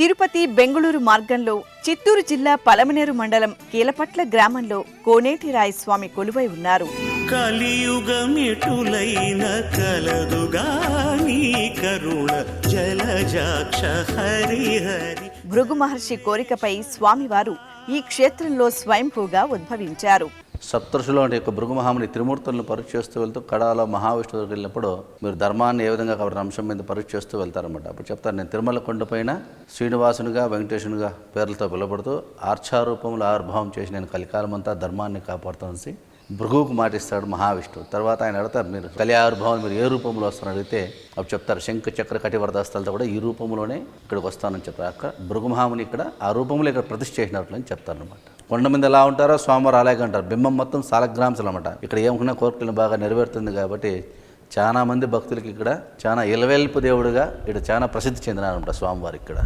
తిరుపతి బెంగుళూరు మార్గంలో చిత్తూరు జిల్లా పలమనేరు మండలం కీలపట్ల గ్రామంలో కోనేటిరాయ స్వామి కొలువై ఉన్నారు. కలియుగమిటులైన కలదుగా నీ కరుణ జలజాక్ష హరిహరి. భృగు మహర్షి కోరికపై స్వామివారు ఈ క్షేత్రంలో స్వయంభూగా ఉద్భవించారు. సప్తఋషులు అంటే యొక్క భృగు మహాముని త్రిమూర్తులను పరీక్ష చేస్తూ వెళ్తూ కడాలో మహావిష్ణువు వెళ్ళినప్పుడు మీరు ధర్మాన్ని ఏ విధంగా కాబట్టి అంశం మీద పరీక్ష చేస్తూ వెళ్తారనమాట. అప్పుడు చెప్తారు, నేను తిరుమల కొండపైన శ్రీనివాసునిగా వెంకటేశునిగా పేర్లతో పిలువబడుతూ ఆర్చారూపంలో ఆవిర్భావం చేసి నేను కలికాలమంతా ధర్మాన్ని కాపాడుతానని భృగువుకు మాటిస్తాడు మహావిష్ణువు. తర్వాత ఆయన అడతారు, మీరు కలి ఆవిర్భావం మీరు ఏ రూపంలో వస్తారని అడిగితే అప్పుడు చెప్తారు, శంఖ చక్ర కటివరదాస్తాలతో కూడా ఈ రూపంలోనే ఇక్కడికి వస్తానని చెప్తారు. అక్కడ భృగు మహాముని ఇక్కడ ఆ రూపంలో ఇక్కడ ప్రతిష్ఠ చేసినట్లు అని చెప్తారనమాట. కొండ మీద ఎలా ఉంటారో స్వామివారు అలాగే అంటారు. బింబం మొత్తం సాలగ్రామ్స్ అనమాట. ఇక్కడ ఏమనుకున్న కోరికలను బాగా నెరవేరుతుంది కాబట్టి చాలా మంది భక్తులకి ఇక్కడ చాలా ఇలవెల్పు దేవుడుగా ఇక్కడ చాలా ప్రసిద్ధి చెందినారనమాట స్వామివారు ఇక్కడ.